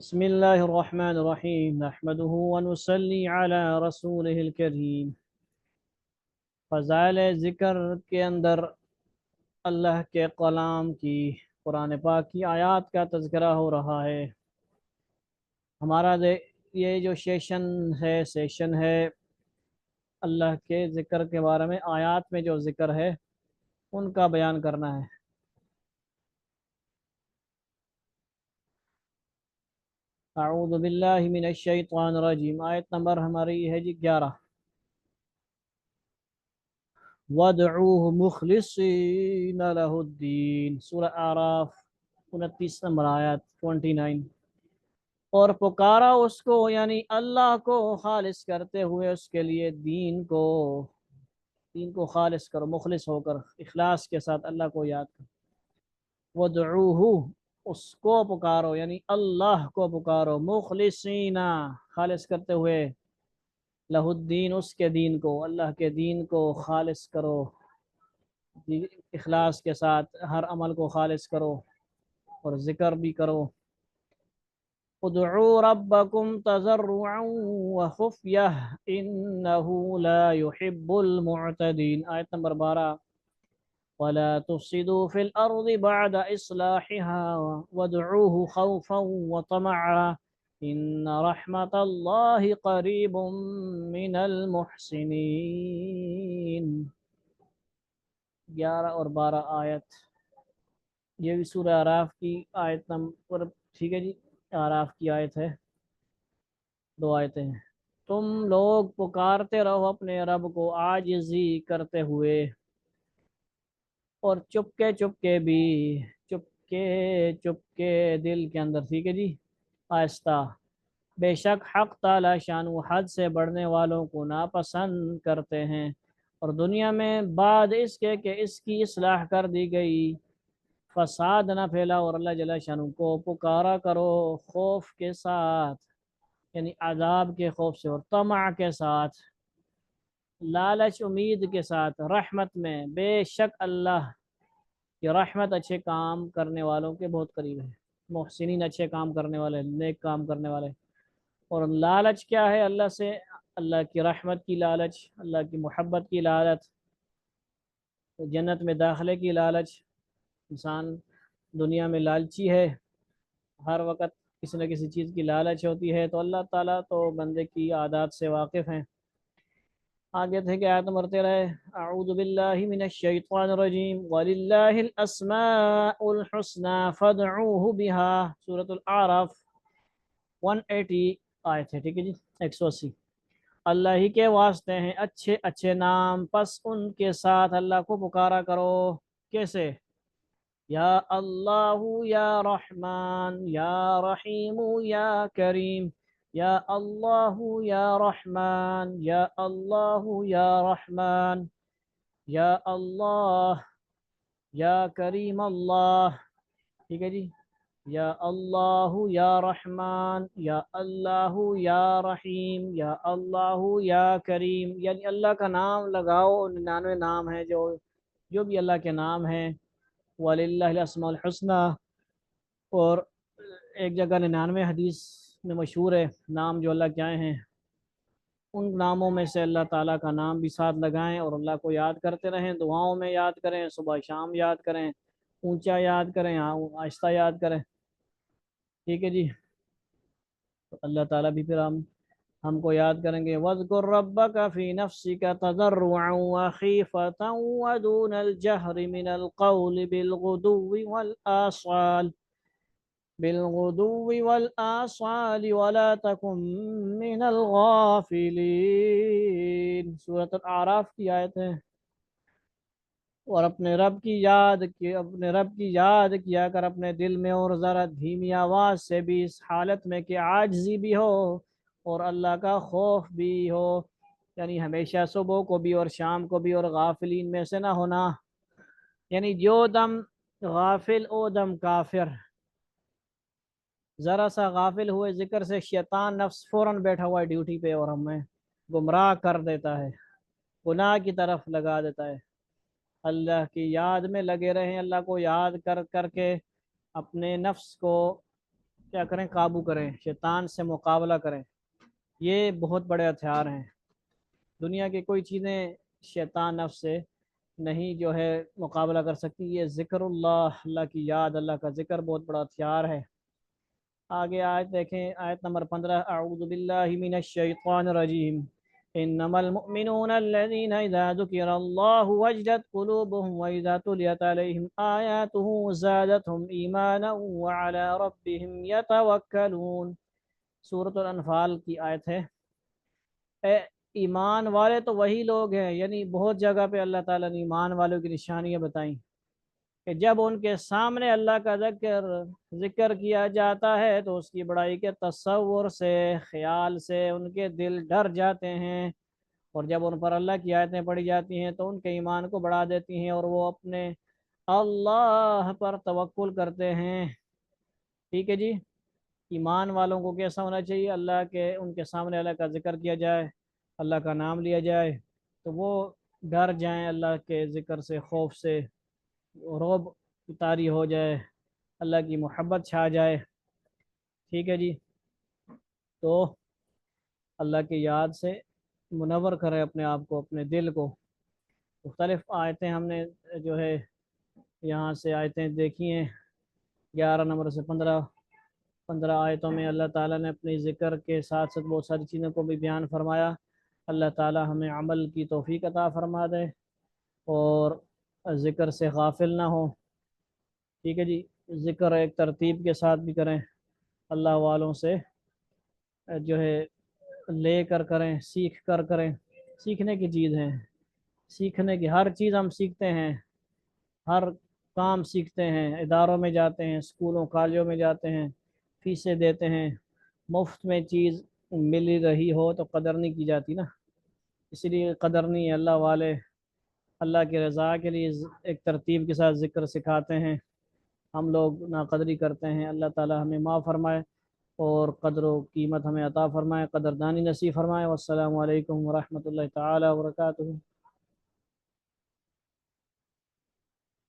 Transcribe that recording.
بسم الله الرحمن الرحيم نحمده ونصلي على رسوله الكريم۔ فضائل ذکر کے اندر اللہ کے کلام کی قرآن پاک کی آیات کا تذکرہ ہو رہا ہے۔ ہمارا یہ جو سیشن ہے اللہ کے ذکر کے بارے میں، آیات میں جو ذکر ہے ان کا بیان کرنا ہے۔ اعوذ باللہ من الشیطان الرجیم، آیت نمبر ہماری ہے جی 11۔ وَادْعُوهُ مُخْلِصِينَ لَهُ الدِّينَ، سورہ اعراف 29 نمبر آیت 29۔ اور پکارا اس کو، یعنی اللہ کو خالص کرتے ہوئے اس کے لیے دین کو خالص کرو، مخلص ہو کر اخلاص کے ساتھ اللہ کو یاد کرو۔ وَادْعُوهُ، اس کو پکارو، یعنی اللہ کو پکارو، مخلصین، خالص کرتے ہوئے، لہ الدین، اس کے دین کو، اللہ کے دین کو خالص کرو، اخلاص کے ساتھ ہر عمل کو خالص کرو اور ذکر بھی کرو۔ ادعوا ربکم تضرعا وخفیہ انہ لا يحب المعتدین، آیت نمبر 12۔ ولا تفسدوا في الأرض بعد إصلاحها وادعوه خوفا وطمعا إن رحمة الله قريب من المحسنين، 11 اور 12 آیت۔ یہ بھی سورہ اعراف کی آیت نمبر، ٹھیک ہے جی، اعراف کی آیت ہے، 2 آیتیں ہیں۔ تم لوگ پکارتے رہو اپنے رب کو عاجزی کرتے ہوئے اور چپکے چپکے دل کے اندر، ٹھیک ہے جی، آہستہ۔ بے شک حق تعالی شان و حد سے بڑھنے والوں کو ناپسند کرتے ہیں، اور دنیا میں بعد اس کے کہ اس کی اصلاح کر دی گئی فساد نہ پھیلا، اور اللہ جل شانہ کو پکارا کرو خوف کے ساتھ، یعنی عذاب کے خوف سے، اور طمع کے ساتھ، لالچ امید کے ساتھ، رحمت میں۔ بے شک اللہ کی رحمت اچھے کام کرنے والوں کے بہت قریب ہے، محسنین، اچھے کام کرنے والے، نیک کام کرنے والے۔ اور لالچ کیا ہے اللہ سے؟ اللہ کی رحمت کی لالچ، اللہ کی محبت کی لالچ، جنت میں داخلے کی لالچ۔ انسان دنیا میں لالچی ہے، ہر وقت کسی نہ کسی چیز کی لالچ ہوتی ہے، تو اللہ تعالیٰ تو بندے کی عادات سے واقف ہیں۔ آگے تھے کہ آیت نمبر 13 ہے، اعوذ باللہ من الشیطان الرجیم وَلِلَّهِ الْأَسْمَاءُ الْحُسْنَى فَادْعُوهُ بِهَا، سورۃ الاعراف 180 آیت ہے، ٹھیک ہے جی، 180۔ اللہ ہی کے واسطے ہیں اچھے اچھے نام، پس ان کے ساتھ اللہ کو پکارا کرو۔ کیسے؟ یا اللہ یا رحمان یا رحیم یا کریم، یا اللہ یا رحمان یا اللہ یا رحمان یا اللہ یا کریم اللہ، ٹھیک ہے جی، یا اللہ یا رحمان یا اللہ یا رحیم یا اللہ یا کریم، یعنی اللہ کا نام لگاؤ، 99 نام ہیں جو بھی اللہ کے نام ہیں، وَلِلَّهِ الْأَسْمَاءُ الْحُسْنَى۔ اور ایک جگہ 99 حدیث میں مشہور ہے نام جو اللہ کے آئے ہیں، ان ناموں میں سے اللہ تعالیٰ کا نام بھی ساتھ لگائیں اور اللہ کو یاد کرتے رہیں، دعاؤں میں یاد کریں، صبح شام یاد کریں، اونچا یاد کریں، آہستہ یاد کریں، ٹھیک ہے جی۔ تو اللہ تعالیٰ بھی پھر ہم کو یاد کریں گے۔ وَاذْكُرْ رَبَّكَ فِي نَفْسِكَ تَضَرُّعًا وَخِيفَةً وَدُونَ الْجَهْرِ مِنَ الْقَوْلِ بِالْغُدُوِّ وَلَا تَكُن مِّنَ الْغَافِلِينَ، سورۃ الاعراف کی آیت ہے۔ اور اپنے رب کی یاد کیا کر اپنے دل میں، اور ذرا دھیمی آواز سے بھی، اس حالت میں کہ عاجزی بھی ہو اور اللہ کا خوف بھی ہو، یعنی ہمیشہ صبح کو بھی اور شام کو بھی، اور غافلین میں سے نہ ہونا، یعنی جو دم غافل او دم کافر۔ ذرا سا غافل ہوئے ذکر سے، شیطان نفس فوراً بیٹھا ہوا ہے ڈیوٹی پہ اور ہمیں گمراہ کر دیتا ہے، گناہ کی طرف لگا دیتا ہے۔ اللہ کی یاد میں لگے رہیں، اللہ کو یاد کر کر کے اپنے نفس کو کیا کریں، قابو کریں، شیطان سے مقابلہ کریں۔ یہ بہت بڑے ہتھیار ہیں۔ دنیا کی کوئی چیزیں شیطان نفس سے نہیں جو ہے مقابلہ کر سکتی۔ یہ ذکر اللہ، اللہ کی یاد، اللہ کا ذکر بہت بڑا ہتھیار ہے۔ آگے آیت دیکھیں، آیت نمبر 15، اعوذ باللہ من الشیطان الرجیم، انما المؤمنون الذین اذا ذکر اللہ وجلت قلوبهم واذا تلیت علیہم آیاته زادتهم ایمانا وعلی ربهم یتوکلون۔ سورۃ الانفال کی آیت ہے۔ اے ایمان والے تو وہی لوگ ہیں، یعنی بہت جگہ پہ اللہ تعالیٰ نے ایمان والوں کی نشانیاں بتائیں کہ جب ان کے سامنے اللہ کا ذکر کیا جاتا ہے تو اس کی بڑائی کے تصور سے، خیال سے ان کے دل ڈر جاتے ہیں، اور جب ان پر اللہ کی آیتیں پڑھی جاتی ہیں تو ان کے ایمان کو بڑھا دیتی ہیں اور وہ اپنے اللہ پر توکل کرتے ہیں۔ ٹھیک ہے جی، ایمان والوں کو کیسا ہونا چاہیے؟ اللہ کے ان کے سامنے اللہ کا ذکر کیا جائے، اللہ کا نام لیا جائے تو وہ ڈر جائیں اللہ کے ذکر سے، خوف سے رعب طاری ہو جائے، اللہ کی محبت چھا جائے۔ ٹھیک ہے جی، تو اللہ کی یاد سے منور کریں اپنے آپ کو، اپنے دل کو۔ مختلف آیتیں ہم نے جو ہے یہاں سے آیتیں دیکھی ہیں، 11 نمبر سے 15 آیتوں میں اللہ تعالیٰ نے اپنی ذکر کے ساتھ ساتھ بہت ساری چیزوں کو بھی بیان فرمایا۔ اللہ تعالیٰ ہمیں عمل کی توفیق عطا فرما دے اور ذکر سے غافل نہ ہو۔ ٹھیک ہے جی، ذکر ایک ترتیب کے ساتھ بھی کریں، اللہ والوں سے جو ہے لے کر کریں، سیکھ کر کریں۔ سیکھنے کی چیز ہے، سیکھنے کی ہر چیز ہم سیکھتے ہیں، ہر کام سیکھتے ہیں، اداروں میں جاتے ہیں، اسکولوں کالجوں میں جاتے ہیں، فیسیں دیتے ہیں۔ مفت میں چیز مل رہی ہو تو قدر نہیں کی جاتی نا، اسی لیے قدر نہیں ہے۔ اللہ والے اللہ کی رضا کے لیے ایک ترتیب کے ساتھ ذکر سکھاتے ہیں، ہم لوگ ناقدری کرتے ہیں۔ اللہ تعالی ہمیں معاف فرمائے اور قدر و قیمت ہمیں عطا فرمائے، قدردانی نصیب فرمائے۔ والسلام علیکم ورحمۃ اللہ تعالی وبرکاتہ۔